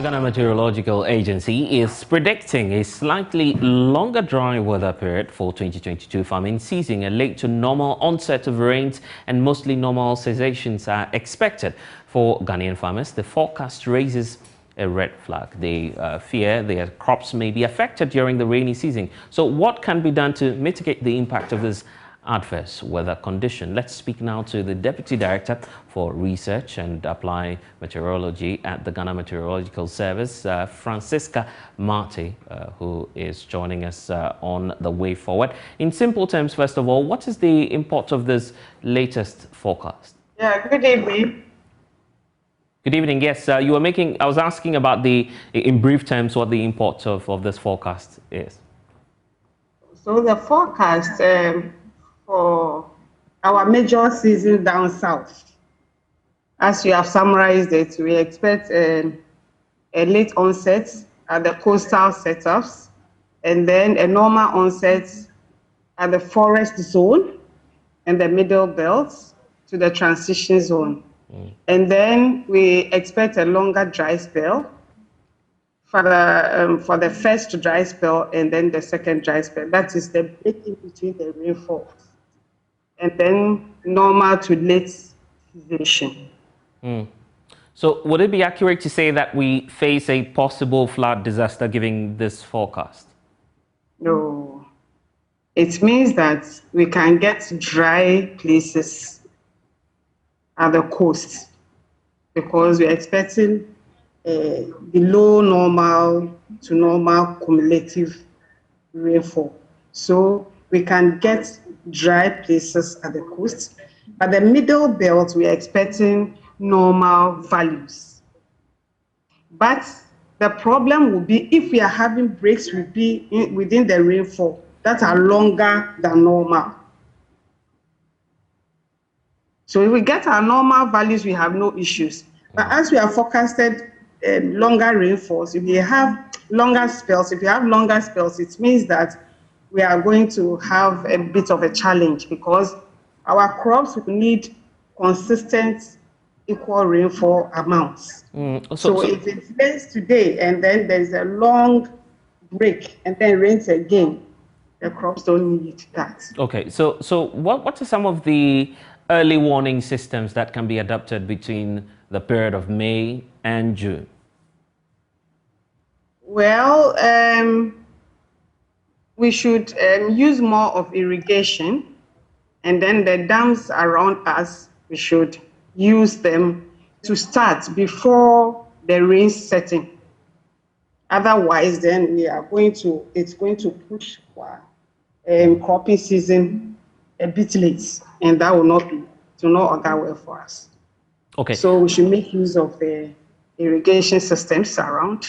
Ghana Meteorological Agency is predicting a slightly longer dry weather period for 2022 farming season. A late to normal onset of rains and mostly normal cessations are expected for Ghanaian farmers. The forecast raises a red flag. They fear their crops may be affected during the rainy season. So what can be done to mitigate the impact of this adverse weather condition? Let's speak now to the Deputy Director for Research and Applied Meteorology at the Ghana Meteorological Service, Francisca Mate, who is joining us on the way forward. In simple terms, first of all, what is the import of this latest forecast? Yeah, good evening. Good evening. Yes, you were making, I was asking about in brief terms, what the import of this forecast is. So the forecast for our major season down south, as you have summarized it, we expect a late onset at the coastal setups, and then a normal onset at the forest zone and the middle belt to the transition zone. And then we expect a longer dry spell for the first dry spell and then the second dry spell. That is the break in between the rainfall. And then normal to late cessation. So would it be accurate to say that we face a possible flood disaster given this forecast? No. It means that we can get dry places at the coast because we're expecting below normal to normal cumulative rainfall. So we can get dry places at the coast. At the middle belt, we're expecting normal values. But the problem will be if we are having breaks within the rainfall that are longer than normal. So if we get our normal values, we have no issues. But as we are forecasted longer rainfalls, if you have longer spells, it means that we are going to have a bit of a challenge because our crops will need consistent equal rainfall amounts. So if it rains today and then there's a long break and then rains again, the crops don't need that. Okay, so what are some of the early warning systems that can be adopted between the period of May and June? Well, we should use more of irrigation, and then the dams around us, we should use them to start before the rain setting. Otherwise, then it's going to push cropping season a bit late, and that will not augur well for us. Okay. So we should make use of the irrigation systems around,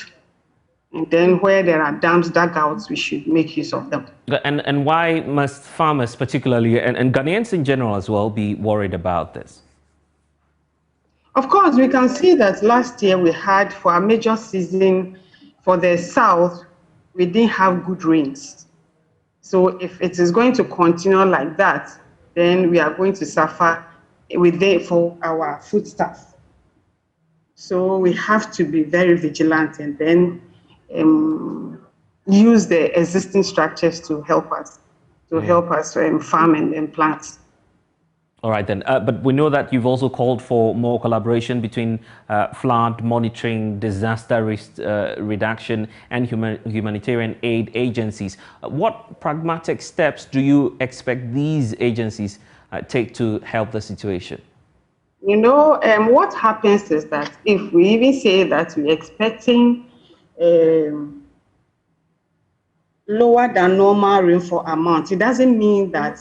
and then where there are dams, dugouts, we should make use of them. And why must farmers particularly, and Ghanaians in general as well, be worried about this? Of course, we can see that last year we had, for our major season for the south, we didn't have good rains. So if it is going to continue like that, then we are going to suffer for our foodstuff. So we have to be very vigilant and then use the existing structures to help us farm and plant. All right then, but we know that you've also called for more collaboration between flood monitoring, disaster risk reduction and humanitarian aid agencies. What pragmatic steps do you expect these agencies take to help the situation? You know, what happens is that if we even say that we're expecting lower than normal rainfall amount, it doesn't mean that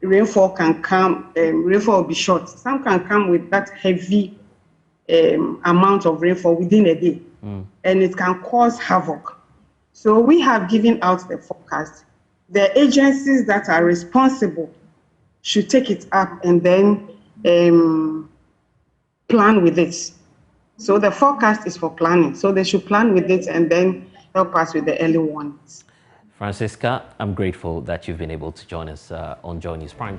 rainfall can come, rainfall will be short. Some can come with that heavy amount of rainfall within a day, and it can cause havoc. So we have given out the forecast. The agencies that are responsible should take it up and then plan with it. So the forecast is for planning. So they should plan with it and then help us with the early warnings. Francisca, I'm grateful that you've been able to join us on Joy News Prime.